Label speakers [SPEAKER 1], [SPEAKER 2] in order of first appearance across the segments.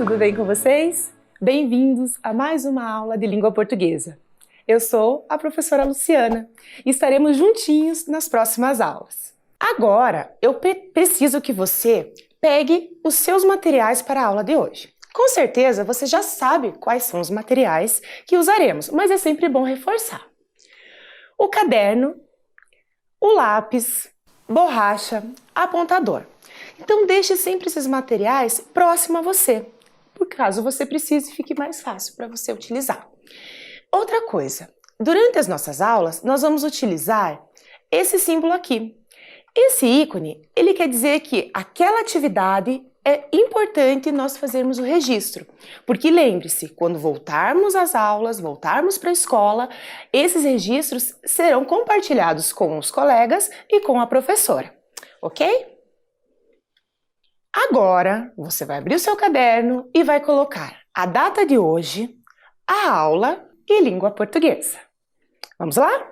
[SPEAKER 1] tudo bem com vocês? Bem-vindos a mais uma aula de língua portuguesa. Eu sou a professora Luciana e estaremos juntinhos nas próximas aulas. Agora, eu preciso que você pegue os seus materiais para a aula de hoje. Com certeza você já sabe quais são os materiais que usaremos, mas é sempre bom reforçar. O caderno, o lápis, borracha, apontador. Então deixe sempre esses materiais próximo a você, por caso você precise, fique mais fácil para você utilizar. Outra coisa, durante as nossas aulas nós vamos utilizar esse símbolo aqui. Esse ícone, ele quer dizer que aquela atividade é importante nós fazermos o registro, porque lembre-se, quando voltarmos às aulas, voltarmos para a escola, esses registros serão compartilhados com os colegas e com a professora, ok? Agora, você vai abrir o seu caderno e vai colocar a data de hoje, a aula e língua portuguesa. Vamos lá?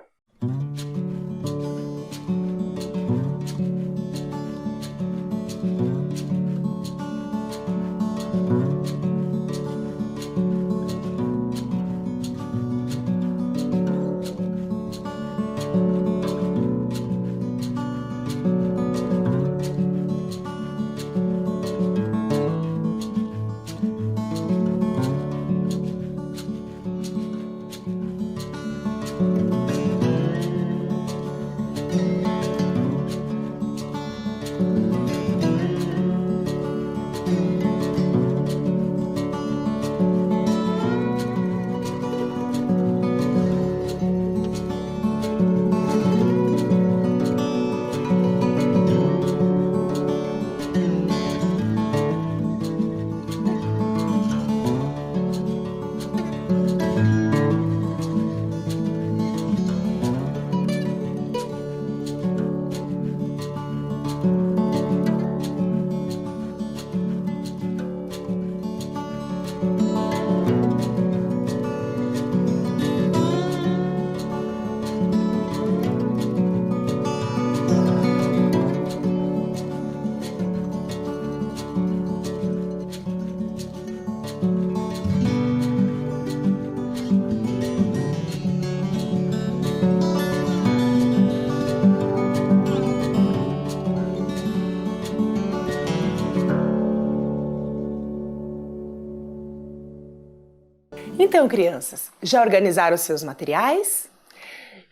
[SPEAKER 1] Então, crianças, já organizaram os seus materiais?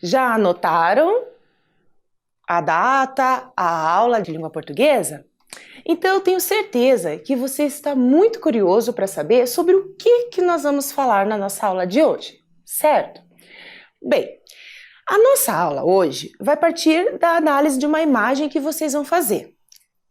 [SPEAKER 1] Já anotaram a data, a aula de língua portuguesa? Então, eu tenho certeza que você está muito curioso para saber sobre o que nós vamos falar na nossa aula de hoje, certo? Bem, a nossa aula hoje vai partir da análise de uma imagem que vocês vão fazer.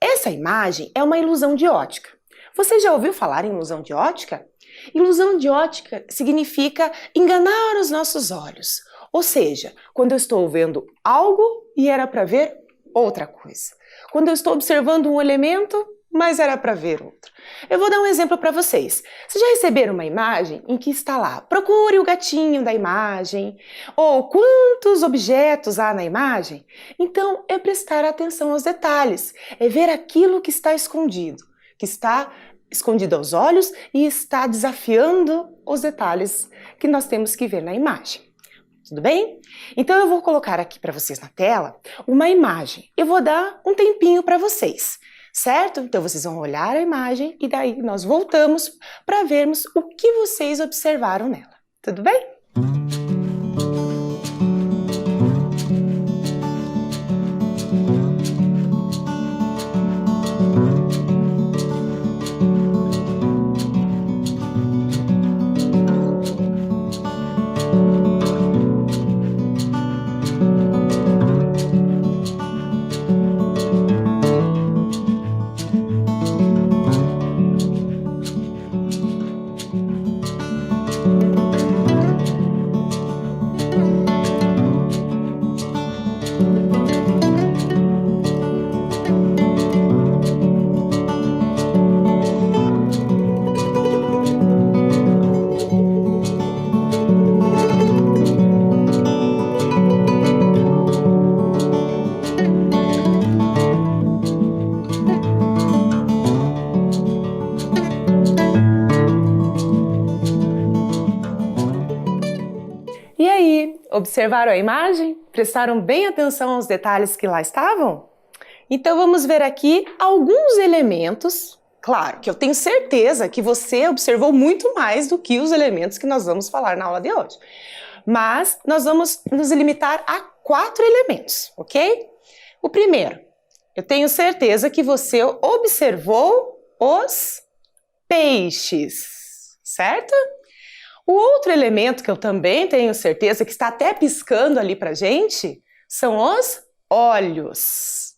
[SPEAKER 1] Essa imagem é uma ilusão de ótica. Você já ouviu falar em ilusão de ótica? Ilusão de ótica significa enganar os nossos olhos. Ou seja, quando eu estou vendo algo e era para ver outra coisa. Quando eu estou observando um elemento, mas era para ver outro. Eu vou dar um exemplo para vocês. Vocês já receberam uma imagem em que está lá, procure o gatinho da imagem, ou quantos objetos há na imagem? Então, é prestar atenção aos detalhes, é ver aquilo que está escondido aos olhos e está desafiando os detalhes que nós temos que ver na imagem. Tudo bem? Então eu vou colocar aqui para vocês na tela uma imagem. Eu vou dar um tempinho para vocês, certo? Então vocês vão olhar a imagem e daí nós voltamos para vermos o que vocês observaram nela. Tudo bem? Observaram a imagem? Prestaram bem atenção aos detalhes que lá estavam? Então vamos ver aqui alguns elementos. Claro que eu tenho certeza que você observou muito mais do que os elementos que nós vamos falar na aula de hoje. Mas nós vamos nos limitar a 4 elementos, ok? O primeiro, eu tenho certeza que você observou os peixes, certo? O outro elemento que eu também tenho certeza que está até piscando ali pra gente são os olhos.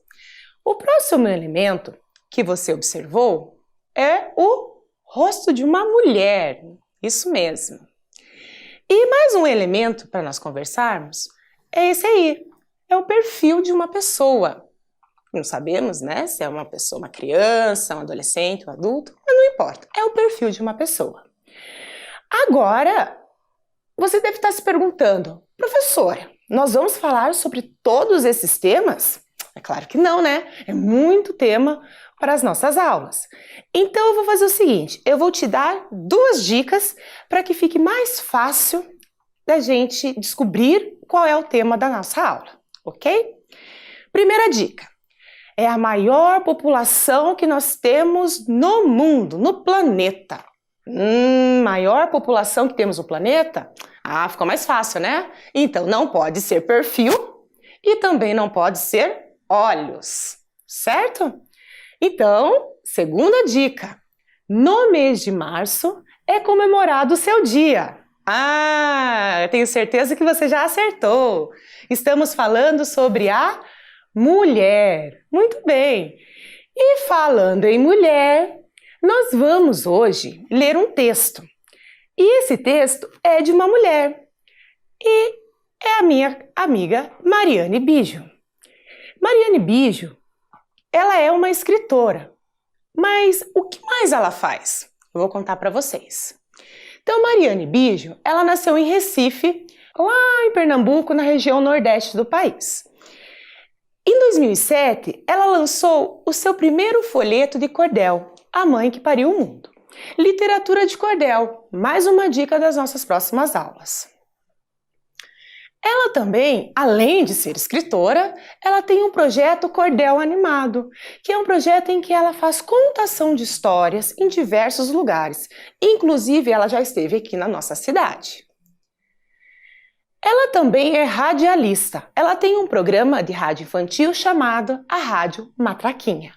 [SPEAKER 1] O próximo elemento que você observou é o rosto de uma mulher, isso mesmo. E mais um elemento para nós conversarmos é esse aí, é o perfil de uma pessoa. Não sabemos, né, se é uma pessoa, uma criança, um adolescente, um adulto, mas não importa, é o perfil de uma pessoa. Agora, você deve estar se perguntando, professora, nós vamos falar sobre todos esses temas? É claro que não, né? É muito tema para as nossas aulas. Então eu vou fazer o seguinte, eu vou te dar 2 dicas para que fique mais fácil da gente descobrir qual é o tema da nossa aula, ok? Primeira dica, é a maior população que nós temos no mundo, no planeta. Maior população que temos no planeta? Ah, ficou mais fácil, né? Então não pode ser perfil e também não pode ser olhos, certo? Então, segunda dica, no mês de março é comemorado o seu dia. Ah, eu tenho certeza que você já acertou. Estamos falando sobre a mulher. Muito bem. E falando em mulher, nós vamos hoje ler um texto. E esse texto é de uma mulher. E é a minha amiga Mariane Bijo. Mariane Bijo, ela é uma escritora. Mas o que mais ela faz? Eu vou contar para vocês. Então, Mariane Bijo, ela nasceu em Recife, lá em Pernambuco, na região nordeste do país. Em 2007, ela lançou o seu primeiro folheto de cordel, A Mãe que Pariu o Mundo. Literatura de cordel, mais uma dica das nossas próximas aulas. Ela também, além de ser escritora, ela tem um projeto Cordel Animado, que é um projeto em que ela faz contação de histórias em diversos lugares. Inclusive, ela já esteve aqui na nossa cidade. Ela também é radialista. Ela tem um programa de rádio infantil chamado a Rádio Matraquinha.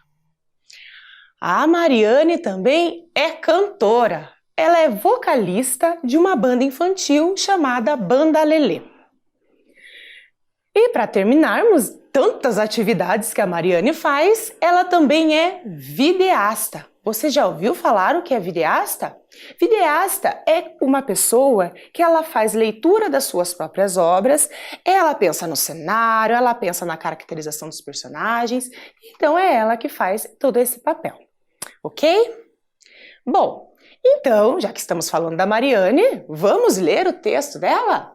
[SPEAKER 1] A Mariane também é cantora. Ela é vocalista de uma banda infantil chamada Banda Lelê. E para terminarmos tantas atividades que a Mariane faz, ela também é videasta. Você já ouviu falar o que é videasta? Videasta é uma pessoa que ela faz leitura das suas próprias obras, ela pensa no cenário, ela pensa na caracterização dos personagens, então é ela que faz todo esse papel, ok? Bom, então, já que estamos falando da Mariane, vamos ler o texto dela?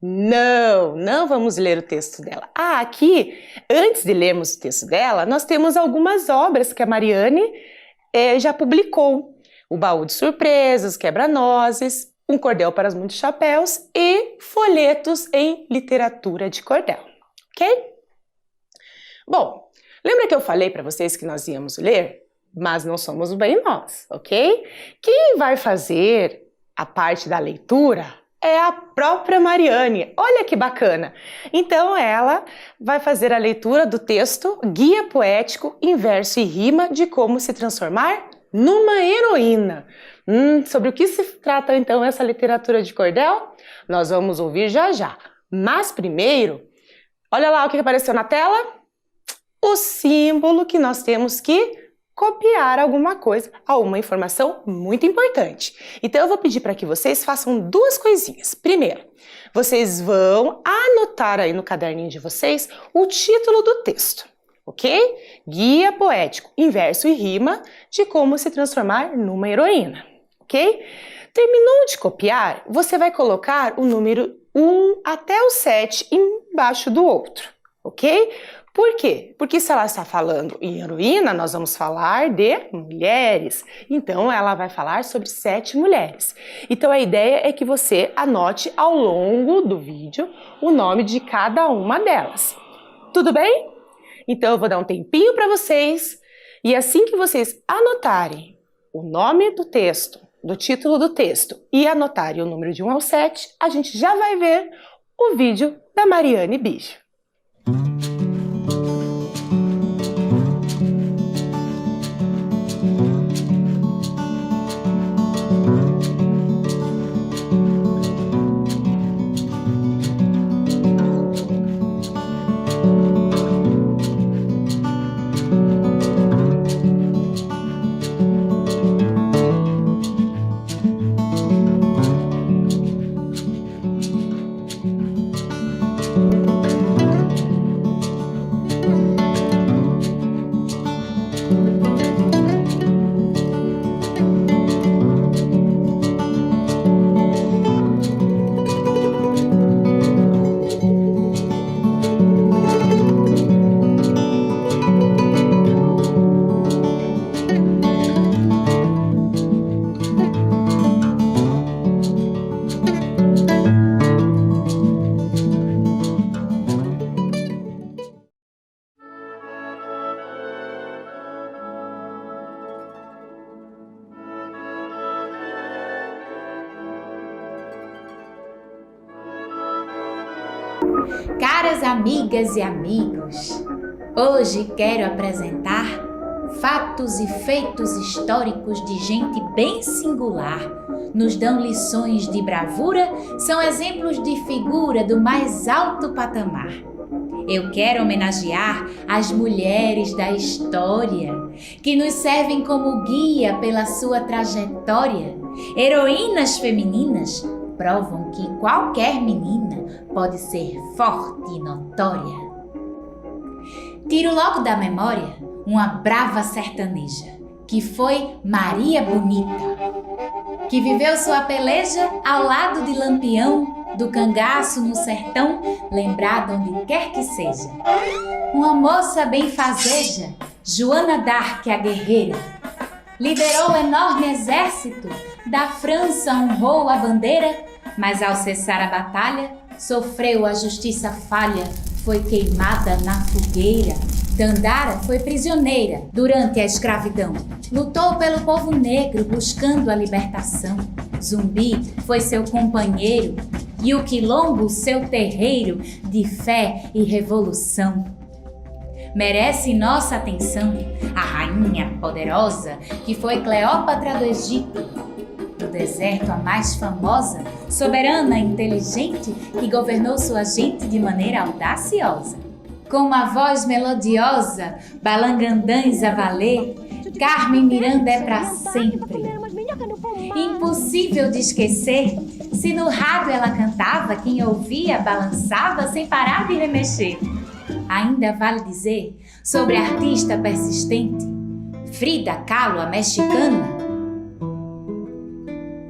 [SPEAKER 1] Não vamos ler o texto dela. Aqui, antes de lermos o texto dela, nós temos algumas obras que a Mariane já publicou. O Baú de Surpresas, Quebra-Nozes, Um Cordel para os Muitos Chapéus e folhetos em literatura de cordel, ok? Bom, lembra que eu falei para vocês que nós íamos ler? Mas não somos bem nós, ok? Quem vai fazer a parte da leitura é a própria Mariane. Olha que bacana! Então ela vai fazer a leitura do texto Guia Poético em Verso e Rima de Como se Transformar numa Heroína. Sobre o que se trata então essa literatura de cordel? Nós vamos ouvir já já. Mas primeiro, olha lá o que apareceu na tela. O símbolo que nós temos que copiar alguma coisa, alguma informação muito importante. Então eu vou pedir para que vocês façam 2 coisinhas. Primeiro, vocês vão anotar aí no caderninho de vocês o título do texto, ok? Guia Poético em Verso e Rima de Como se Transformar numa Heroína, ok? Terminou de copiar, você vai colocar o número 1 até o 7 embaixo do outro, ok? Por quê? Porque se ela está falando em heroína, nós vamos falar de mulheres. Então, ela vai falar sobre 7 mulheres. Então, a ideia é que você anote ao longo do vídeo o nome de cada uma delas. Tudo bem? Então, eu vou dar um tempinho para vocês e assim que vocês anotarem o nome do texto, do título do texto e anotarem o número de 1 ao 7, a gente já vai ver o vídeo da Mariane Bijo.
[SPEAKER 2] Caras amigas e amigos, hoje quero apresentar fatos e feitos históricos de gente bem singular. Nos dão lições de bravura, são exemplos de figura do mais alto patamar. Eu quero homenagear as mulheres da história, que nos servem como guia pela sua trajetória. Heroínas femininas provam que qualquer menina pode ser forte e notória. Tiro logo da memória uma brava sertaneja, que foi Maria Bonita, que viveu sua peleja ao lado de Lampião, do cangaço no sertão, lembrada onde quer que seja. Uma moça benfazeja, Joana d'Arc, a guerreira, liderou o enorme exército, da França honrou a bandeira, mas ao cessar a batalha, sofreu a justiça falha, foi queimada na fogueira. Dandara foi prisioneira durante a escravidão, lutou pelo povo negro buscando a libertação. Zumbi foi seu companheiro e o Quilombo seu terreiro de fé e revolução. Merece nossa atenção a rainha poderosa que foi Cleópatra do Egito, do deserto a mais famosa, soberana inteligente que governou sua gente de maneira audaciosa. Com uma voz melodiosa, balangandãs a valer, Carmen Miranda é pra sempre. Impossível de esquecer, se no rádio ela cantava, quem ouvia balançava sem parar de remexer. Ainda vale dizer sobre a artista persistente, Frida Kahlo, a mexicana,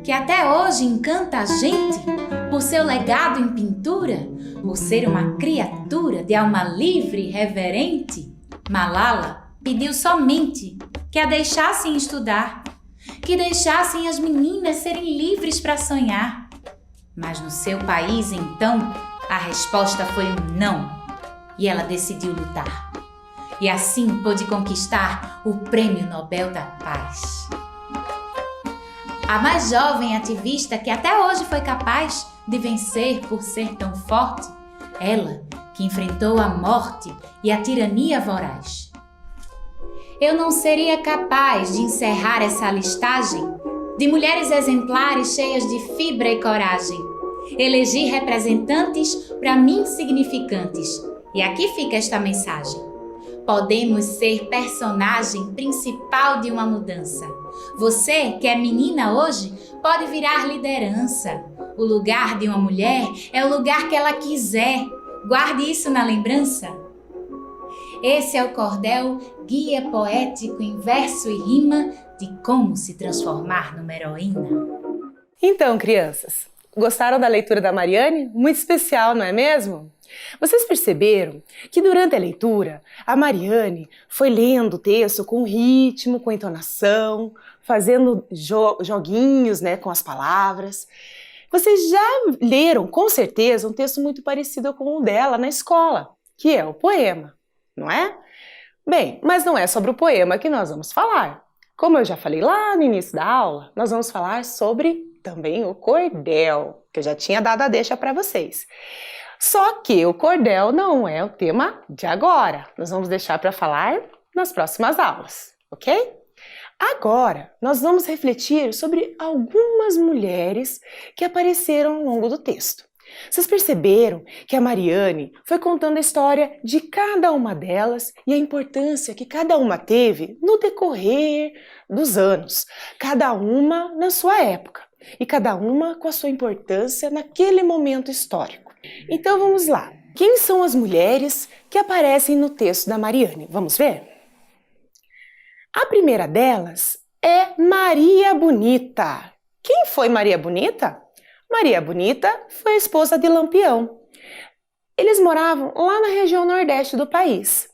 [SPEAKER 2] que até hoje encanta a gente por seu legado em pintura, por ser uma criatura de alma livre e reverente. Malala pediu somente que a deixassem estudar, que deixassem as meninas serem livres para sonhar. Mas no seu país, então, a resposta foi um não, e ela decidiu lutar. E assim pôde conquistar o Prêmio Nobel da Paz. A mais jovem ativista que até hoje foi capaz de vencer por ser tão forte, ela que enfrentou a morte e a tirania voraz. Eu não seria capaz de encerrar essa listagem de mulheres exemplares cheias de fibra e coragem. Elegi representantes para mim significantes. E aqui fica esta mensagem. Podemos ser personagem principal de uma mudança. Você, que é menina hoje, pode virar liderança. O lugar de uma mulher é o lugar que ela quiser. Guarde isso na lembrança. Esse é o cordel, guia poético em verso e rima de como se transformar numa heroína.
[SPEAKER 1] Então, crianças, gostaram da leitura da Mariane? Muito especial, não é mesmo? Vocês perceberam que durante a leitura, a Mariane foi lendo o texto com ritmo, com entonação, fazendo joguinhos, né, com as palavras. Vocês já leram, com certeza, um texto muito parecido com o dela na escola, que é o poema, não é? Bem, mas não é sobre o poema que nós vamos falar. Como eu já falei lá no início da aula, nós vamos falar sobre também o cordel, que eu já tinha dado a deixa para vocês. Só que o cordel não é o tema de agora. Nós vamos deixar para falar nas próximas aulas, ok? Agora, nós vamos refletir sobre algumas mulheres que apareceram ao longo do texto. Vocês perceberam que a Mariane foi contando a história de cada uma delas e a importância que cada uma teve no decorrer dos anos, cada uma na sua época e cada uma com a sua importância naquele momento histórico. Então vamos lá. Quem são as mulheres que aparecem no texto da Mariane? Vamos ver? A primeira delas é Maria Bonita. Quem foi Maria Bonita? Maria Bonita foi a esposa de Lampião. Eles moravam lá na região nordeste do país.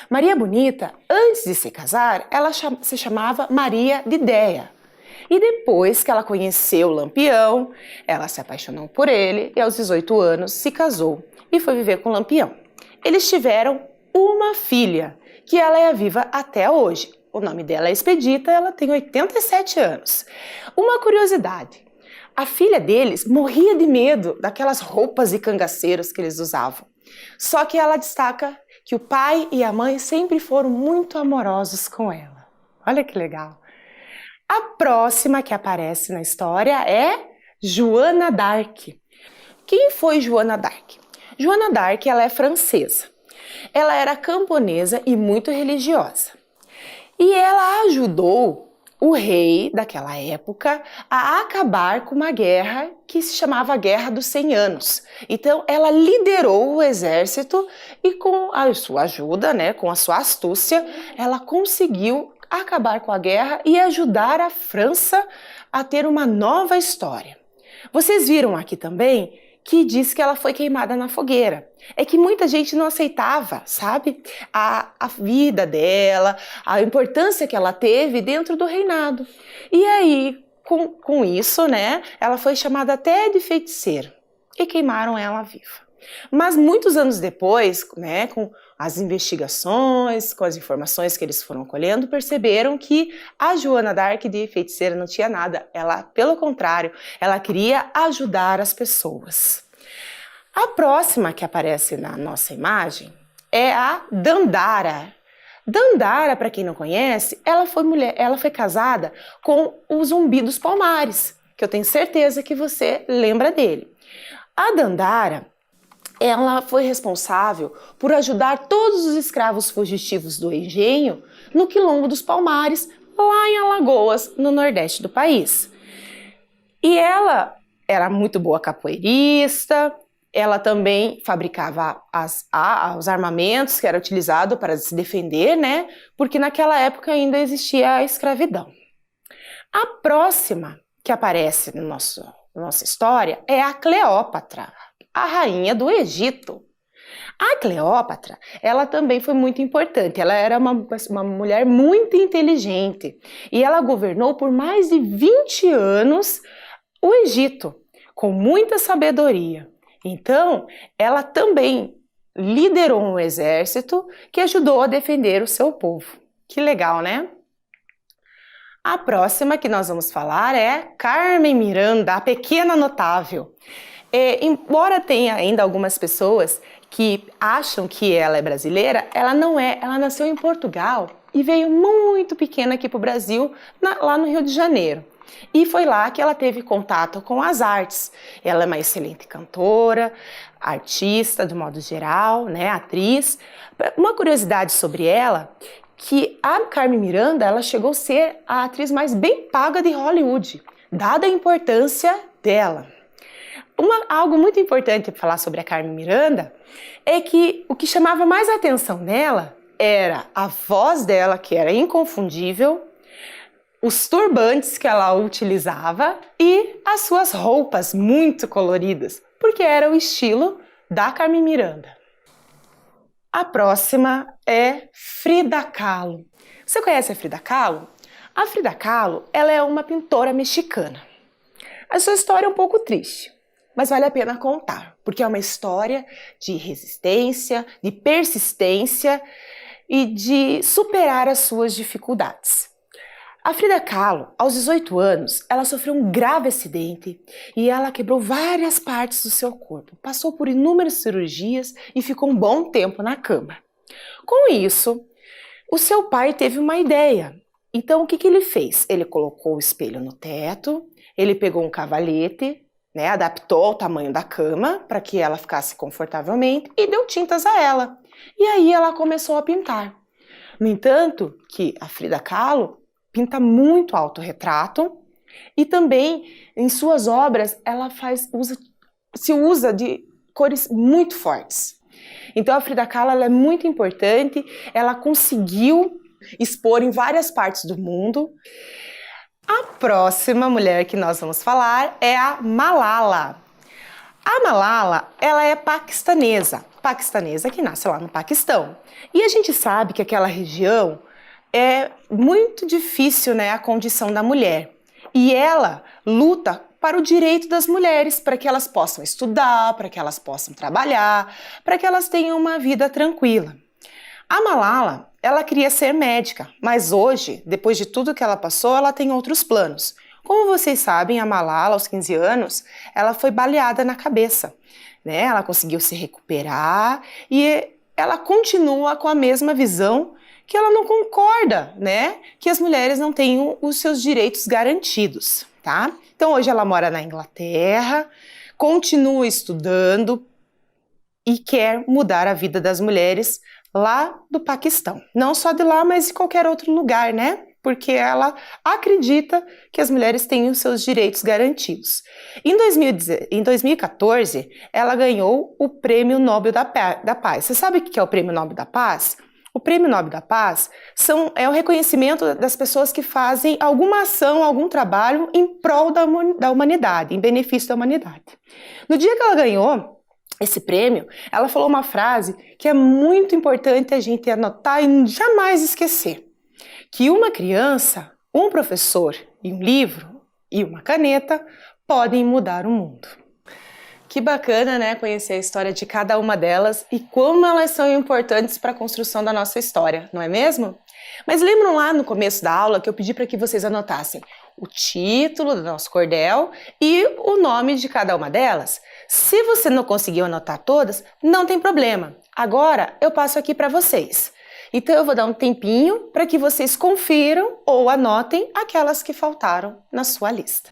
[SPEAKER 1] Maria Bonita, antes de se casar, ela se chamava Maria de Déia. E depois que ela conheceu Lampião, ela se apaixonou por ele e aos 18 anos se casou e foi viver com Lampião. Eles tiveram uma filha, que ela é viva até hoje. O nome dela é Expedita, ela tem 87 anos. Uma curiosidade. A filha deles morria de medo daquelas roupas de cangaceiros que eles usavam. Só que ela destaca que o pai e a mãe sempre foram muito amorosos com ela. Olha que legal! A próxima que aparece na história é Joana d'Arc. Quem foi Joana d'Arc? Joana d'Arc, ela é francesa. Ela era camponesa e muito religiosa. E ela ajudou o rei daquela época a acabar com uma guerra que se chamava Guerra dos 100 Anos. Então ela liderou o exército e com a sua ajuda, né, com a sua astúcia, ela conseguiu acabar com a guerra e ajudar a França a ter uma nova história. Vocês viram aqui também que diz que ela foi queimada na fogueira. É que muita gente não aceitava, sabe? A vida dela, a importância que ela teve dentro do reinado. E aí, com isso, né, ela foi chamada até de feiticeira e queimaram ela viva. Mas muitos anos depois, né, com as investigações, com as informações que eles foram colhendo, perceberam que a Joana d'Arc de feiticeira não tinha nada. Ela, pelo contrário, ela queria ajudar as pessoas. A próxima que aparece na nossa imagem é a Dandara. Dandara, para quem não conhece, ela foi casada com o Zumbi dos Palmares, que eu tenho certeza que você lembra dele. A Dandara, ela foi responsável por ajudar todos os escravos fugitivos do engenho no Quilombo dos Palmares, lá em Alagoas, no nordeste do país. E ela era muito boa capoeirista, ela também fabricava os armamentos que era utilizado para se defender, né? Porque naquela época ainda existia a escravidão. A próxima que aparece na nossa história é a Cleópatra, a rainha do Egito. A Cleópatra, ela também foi muito importante, ela era uma mulher muito inteligente e ela governou por mais de 20 anos o Egito, com muita sabedoria. Então, ela também liderou um exército que ajudou a defender o seu povo. Que legal, né? A próxima que nós vamos falar é Carmen Miranda, a pequena notável. Embora tenha ainda algumas pessoas que acham que ela é brasileira, ela não é. Ela nasceu em Portugal e veio muito pequena aqui para o Brasil, lá no Rio de Janeiro. E foi lá que ela teve contato com as artes. Ela é uma excelente cantora, artista de modo geral, né, atriz. Uma curiosidade sobre ela, que a Carmen Miranda, ela chegou a ser a atriz mais bem paga de Hollywood, dada a importância dela. Algo muito importante para falar sobre a Carmen Miranda é que o que chamava mais a atenção nela era a voz dela, que era inconfundível, os turbantes que ela utilizava e as suas roupas muito coloridas, porque era o estilo da Carmen Miranda. A próxima é Frida Kahlo. Você conhece a Frida Kahlo? A Frida Kahlo, ela é uma pintora mexicana. A sua história é um pouco triste, mas vale a pena contar, porque é uma história de resistência, de persistência e de superar as suas dificuldades. A Frida Kahlo, aos 18 anos, ela sofreu um grave acidente e ela quebrou várias partes do seu corpo. Passou por inúmeras cirurgias e ficou um bom tempo na cama. Com isso, o seu pai teve uma ideia. Então, o que ele fez? Ele colocou o espelho no teto, ele pegou um cavalete, adaptou ao tamanho da cama para que ela ficasse confortavelmente e deu tintas a ela. E aí ela começou a pintar. No entanto, que a Frida Kahlo pinta muito autorretrato e também em suas obras ela se usa de cores muito fortes. Então a Frida Kahlo ela é muito importante, ela conseguiu expor em várias partes do mundo. A próxima mulher que nós vamos falar é a Malala. A Malala, ela é paquistanesa que nasce lá no Paquistão. E a gente sabe que aquela região é muito difícil, a condição da mulher. E ela luta para o direito das mulheres, para que elas possam estudar, para que elas possam trabalhar, para que elas tenham uma vida tranquila. A Malala, ela queria ser médica, mas hoje, depois de tudo que ela passou, ela tem outros planos. Como vocês sabem, a Malala, aos 15 anos, ela foi baleada na cabeça. Ela conseguiu se recuperar e ela continua com a mesma visão que ela não concorda, que as mulheres não tenham os seus direitos garantidos, tá? Então hoje ela mora na Inglaterra, continua estudando e quer mudar a vida das mulheres lá do Paquistão. Não só de lá, mas de qualquer outro lugar, Porque ela acredita que as mulheres têm os seus direitos garantidos. Em 2014, ela ganhou o Prêmio Nobel da Paz. Você sabe o que é o Prêmio Nobel da Paz? O Prêmio Nobel da Paz é o reconhecimento das pessoas que fazem alguma ação, algum trabalho em prol da humanidade, em benefício da humanidade. No dia que ela ganhou esse prêmio, ela falou uma frase que é muito importante a gente anotar e jamais esquecer. Que uma criança, um professor e um livro e uma caneta podem mudar o mundo. Que bacana, conhecer a história de cada uma delas e como elas são importantes para a construção da nossa história, não é mesmo? Mas lembram lá no começo da aula que eu pedi para que vocês anotassem o título do nosso cordel e o nome de cada uma delas? Se você não conseguiu anotar todas, não tem problema. Agora eu passo aqui para vocês. Então eu vou dar um tempinho para que vocês confiram ou anotem aquelas que faltaram na sua lista.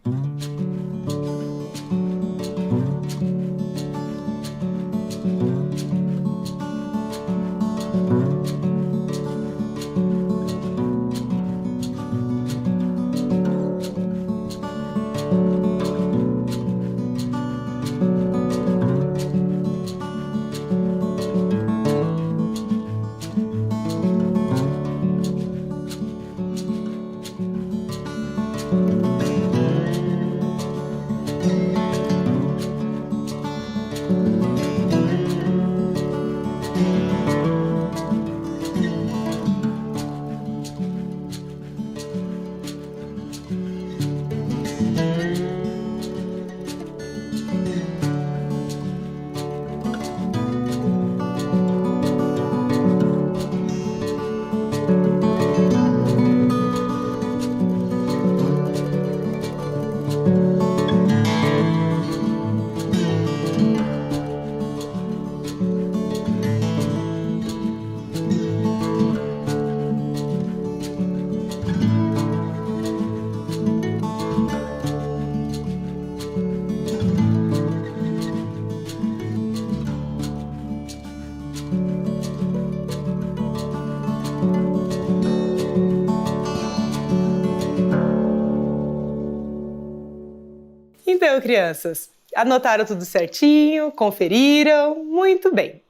[SPEAKER 1] Então, crianças, anotaram tudo certinho, conferiram, muito bem.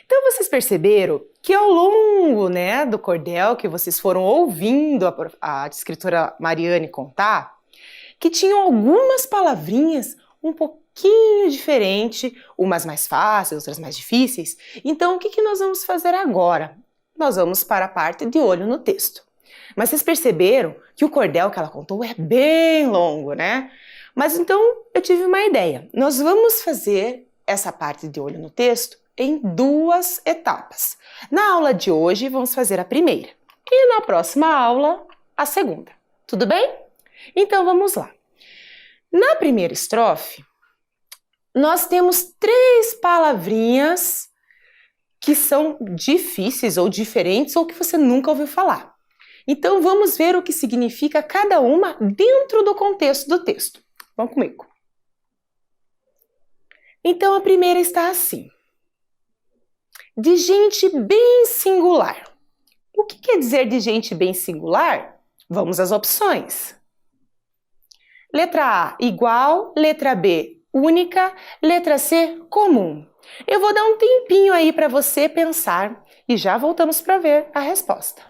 [SPEAKER 1] Então, vocês perceberam que ao longo, do cordel que vocês foram ouvindo a escritora Mariane contar, que tinham algumas palavrinhas um pouquinho pouquinho diferente, umas mais fáceis, outras mais difíceis. Então, o que nós vamos fazer agora? Nós vamos para a parte de olho no texto. Mas vocês perceberam que o cordel que ela contou é bem longo, né? Mas então, eu tive uma ideia. Nós vamos fazer essa parte de olho no texto em 2 etapas. Na aula de hoje, vamos fazer a primeira. E na próxima aula, a segunda. Tudo bem? Então, vamos lá. Na primeira estrofe, nós temos 3 palavrinhas que são difíceis ou diferentes ou que você nunca ouviu falar. Então, vamos ver o que significa cada uma dentro do contexto do texto. Vamos comigo. Então, a primeira está assim. De gente bem singular. O que quer dizer de gente bem singular? Vamos às opções. Letra A, igual. Letra B, única. Letra C, comum. Eu vou dar um tempinho aí para você pensar e já voltamos para ver a resposta.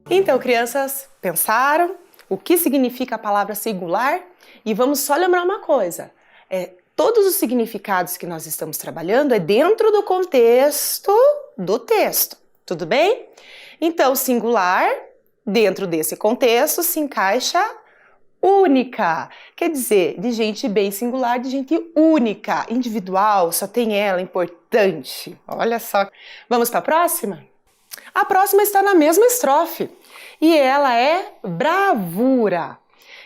[SPEAKER 1] Então, crianças, pensaram o que significa a palavra singular? E vamos só lembrar uma coisa, todos os significados que nós estamos trabalhando é dentro do contexto do texto, tudo bem? Então, singular, dentro desse contexto, se encaixa única, quer dizer, de gente bem singular, de gente única, individual, só tem ela, importante. Olha só. Vamos para a próxima? A próxima está na mesma estrofe e ela é bravura.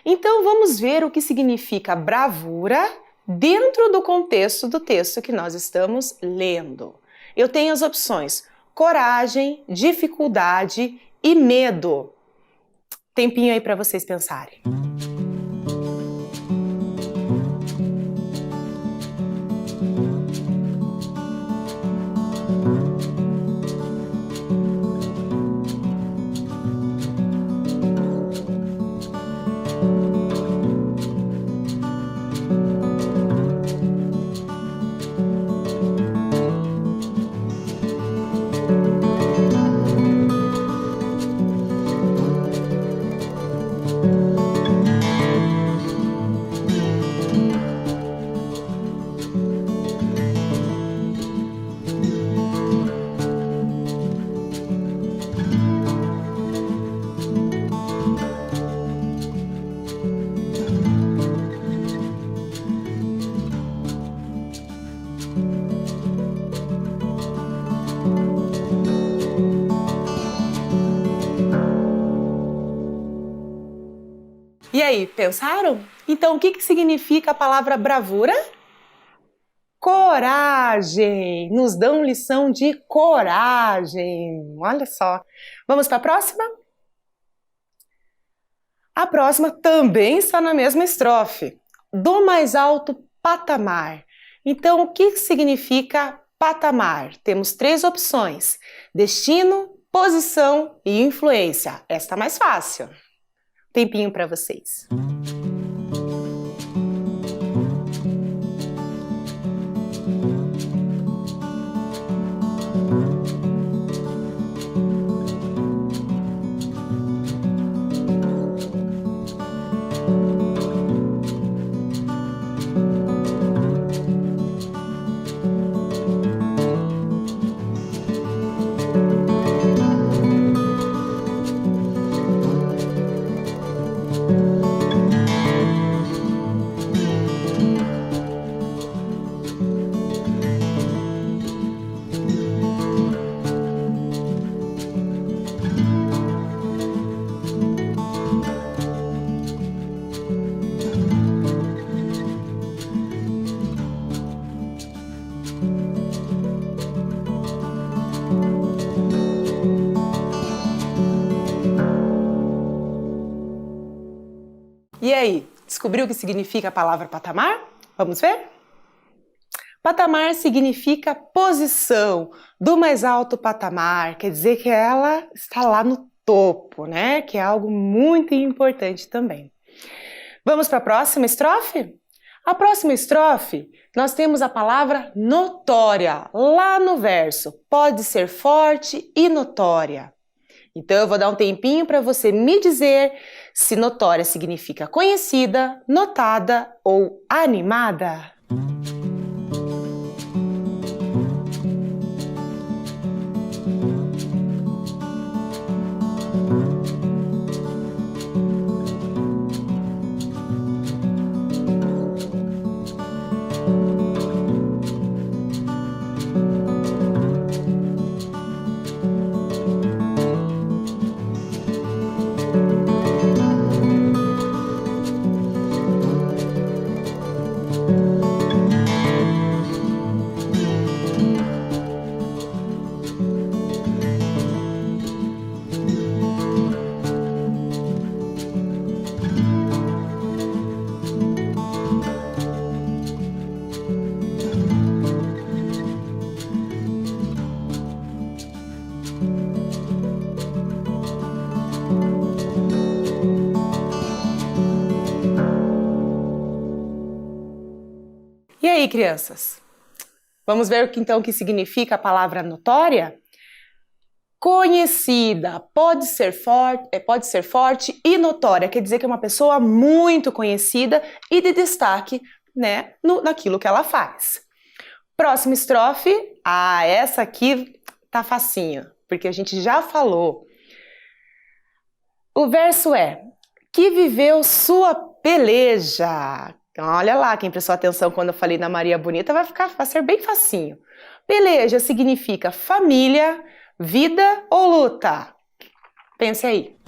[SPEAKER 1] Então vamos ver o que significa bravura dentro do contexto do texto que nós estamos lendo. Eu tenho as opções coragem, dificuldade e medo. Tempinho aí para vocês pensarem. E aí, pensaram? Então, o que significa a palavra bravura? Coragem! Nos dão lição de coragem. Olha só. Vamos para a próxima? A próxima também está na mesma estrofe. Do mais alto patamar. Então, o que significa patamar? Temos 3 opções. Destino, posição e influência. Esta é mais fácil. Tempinho para vocês. aí, descobriu o que significa a palavra patamar? Vamos ver? Patamar significa posição do mais alto patamar, quer dizer que ela está lá no topo, né? Que é algo muito importante também. Vamos para a próxima estrofe? A próxima estrofe, nós temos a palavra notória, lá no verso. Pode ser forte e notória. Então, eu vou dar um tempinho para você me dizer se notória significa conhecida, notada ou animada. E aí, crianças? Vamos ver então o que significa a palavra notória? Conhecida, pode ser forte e notória, quer dizer que é uma pessoa muito conhecida e de destaque, né, naquilo que ela faz. Próxima estrofe, essa aqui tá facinho, porque a gente já falou. O verso é: que viveu sua peleja. Olha lá, quem prestou atenção quando eu falei na Maria Bonita vai ser bem facinho. Peleja significa família, vida ou luta? Pense aí.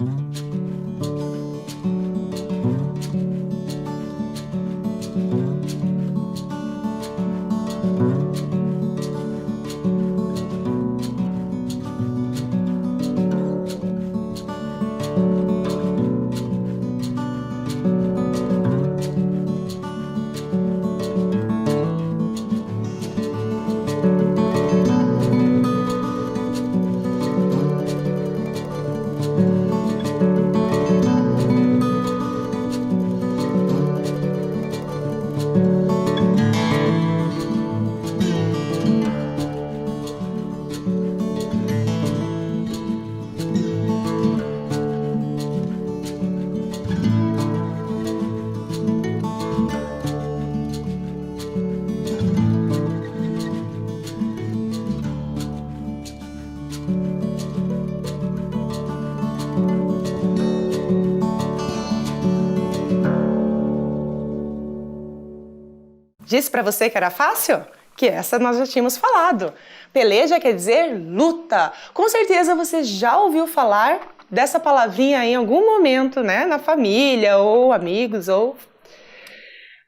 [SPEAKER 1] Disse para você que era fácil? Que essa nós já tínhamos falado. Peleja quer dizer luta. Com certeza você já ouviu falar dessa palavrinha em algum momento, né? Na família, ou amigos, ou...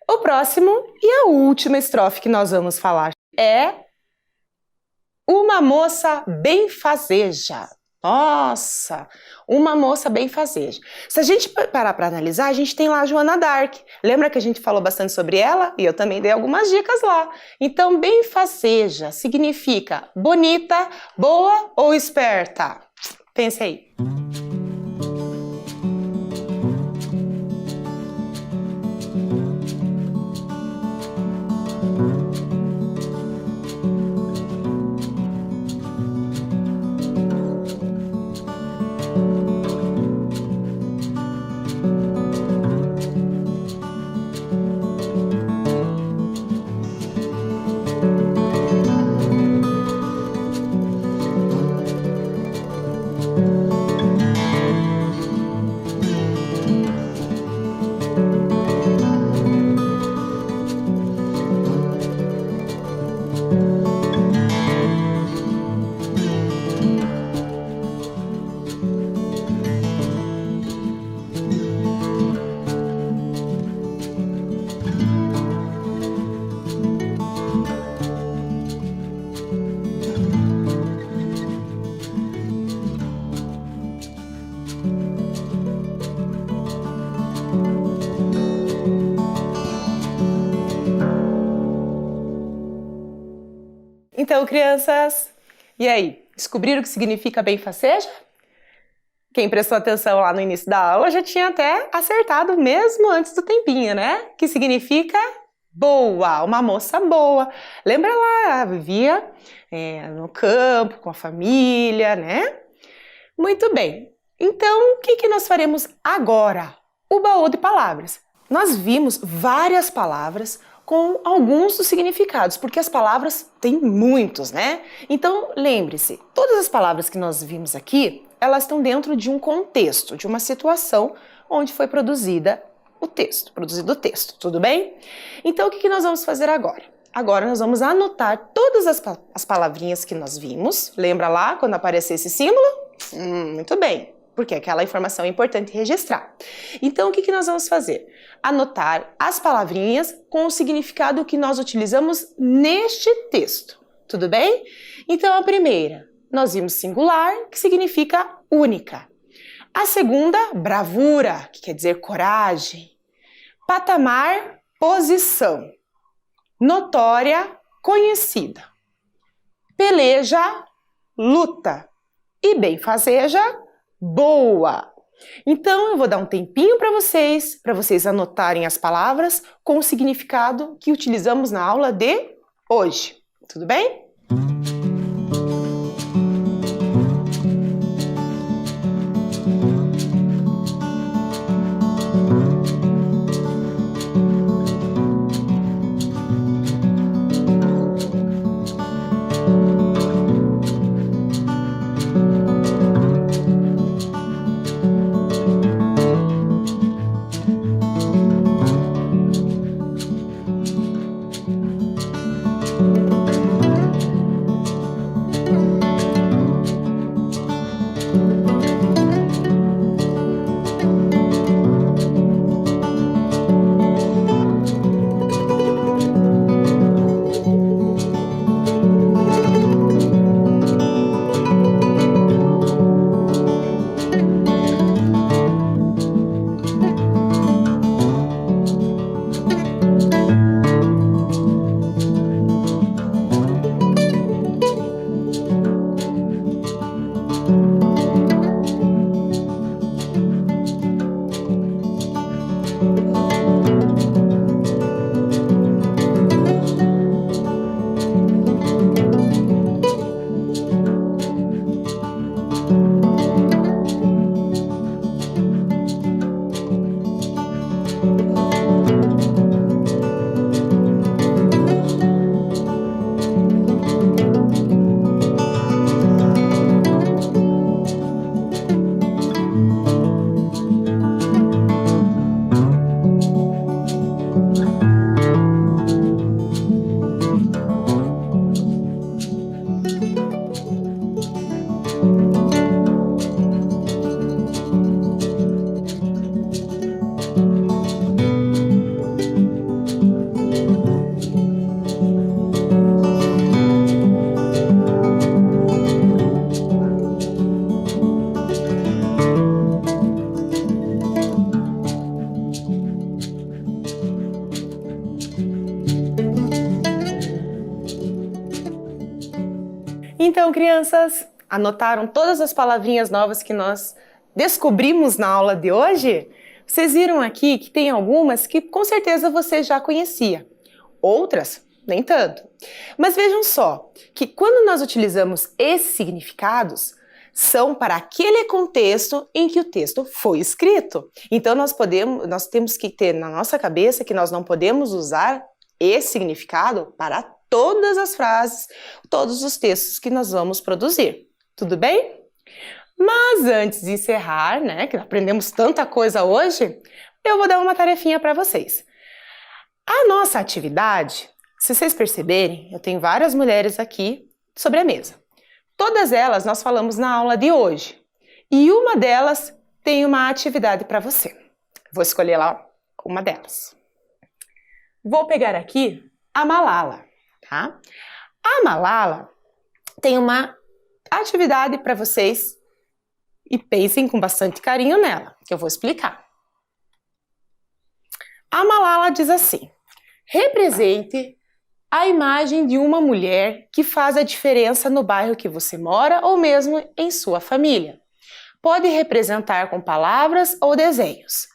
[SPEAKER 1] O próximo e a última estrofe que nós vamos falar é uma moça benfazeja. Nossa, uma moça benfazeja. Se a gente parar para analisar, a gente tem lá a Joana d'Arc. Lembra que a gente falou bastante sobre ela? E eu também dei algumas dicas lá. Então, benfazeja significa bonita, boa ou esperta? Pense aí. Então, crianças, e aí? Descobriram o que significa benfaceja? Quem prestou atenção lá no início da aula já tinha até acertado mesmo antes do tempinho, né? Que significa boa, uma moça boa. Lembra lá, vivia no campo, com a família, né? Muito bem. Então, o que nós faremos agora? O baú de palavras. Nós vimos várias palavras com alguns dos significados, porque as palavras têm muitos, né? Então, lembre-se, todas as palavras que nós vimos aqui, elas estão dentro de um contexto, de uma situação onde foi produzido o texto, tudo bem? Então, o que nós vamos fazer agora? Agora nós vamos anotar todas as palavrinhas que nós vimos. Lembra lá quando aparecer esse símbolo? Muito bem, porque aquela informação é importante registrar. Então, o que nós vamos fazer? Anotar as palavrinhas com o significado que nós utilizamos neste texto, tudo bem? Então, a primeira, nós vimos singular, que significa única. A segunda, bravura, que quer dizer coragem. Patamar, posição. Notória, conhecida. Peleja, luta. E benfazeja, boa. Então, eu vou dar um tempinho para vocês anotarem as palavras com o significado que utilizamos na aula de hoje. Tudo bem? Então, crianças, anotaram todas as palavrinhas novas que nós descobrimos na aula de hoje? Vocês viram aqui que tem algumas que com certeza você já conhecia, outras nem tanto. Mas vejam só, que quando nós utilizamos esses significados, são para aquele contexto em que o texto foi escrito. Então nós temos que ter na nossa cabeça que nós não podemos usar esse significado para todas as frases, todos os textos que nós vamos produzir. Tudo bem? Mas antes de encerrar, né, que aprendemos tanta coisa hoje, eu vou dar uma tarefinha para vocês. A nossa atividade, se vocês perceberem, eu tenho várias mulheres aqui sobre a mesa. Todas elas nós falamos na aula de hoje. E uma delas tem uma atividade para você. Vou escolher lá uma delas. Vou pegar aqui a Malala, tá? A Malala tem uma atividade para vocês e pensem com bastante carinho nela, que eu vou explicar. A Malala diz assim: represente a imagem de uma mulher que faz a diferença no bairro que você mora ou mesmo em sua família. Pode representar com palavras ou desenhos.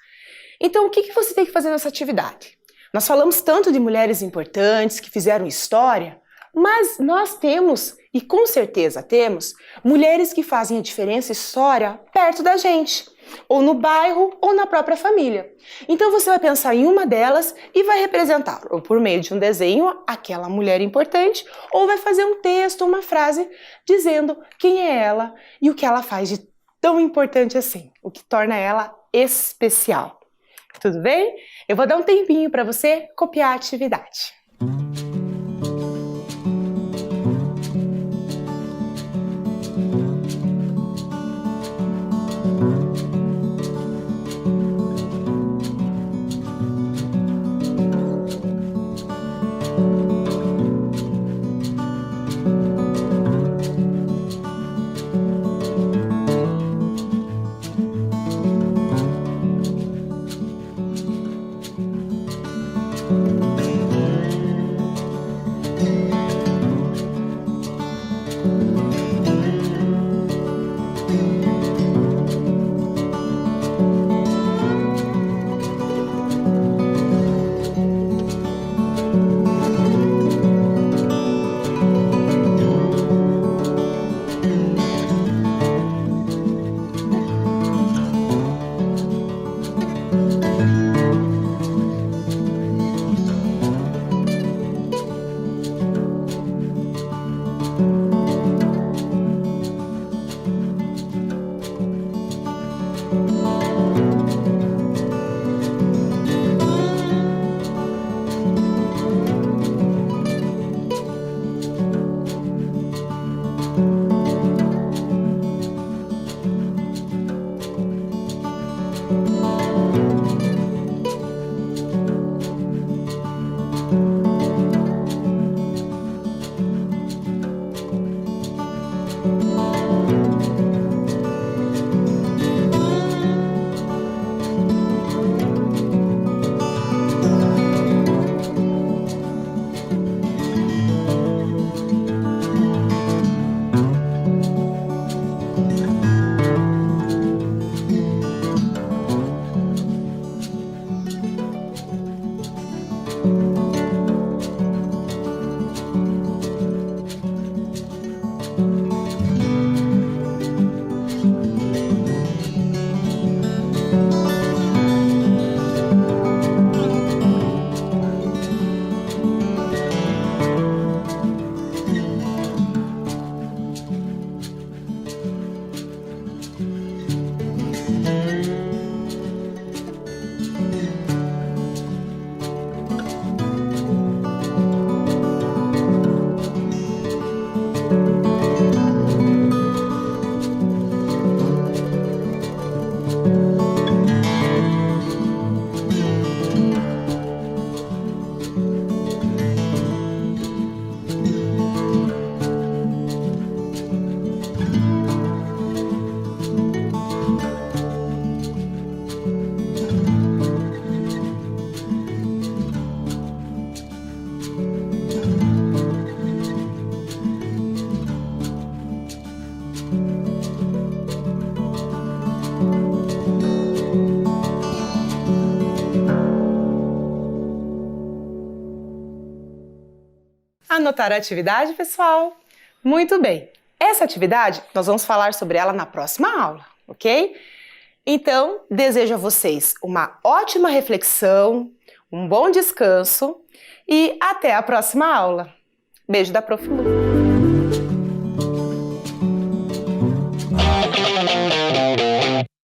[SPEAKER 1] Então, o que você tem que fazer nessa atividade? Nós falamos tanto de mulheres importantes que fizeram história, mas nós temos, e com certeza temos, mulheres que fazem a diferença e história perto da gente, ou no bairro ou na própria família. Então você vai pensar em uma delas e vai representar, ou por meio de um desenho, aquela mulher importante, ou vai fazer um texto, uma frase, dizendo quem é ela e o que ela faz de tão importante assim, o que torna ela especial. Tudo bem? Eu vou dar um tempinho para você copiar a atividade. Anotaram a atividade, pessoal? Muito bem. Essa atividade, nós vamos falar sobre ela na próxima aula, ok? Então, desejo a vocês uma ótima reflexão, um bom descanso e até a próxima aula. Beijo da Prof. Lu.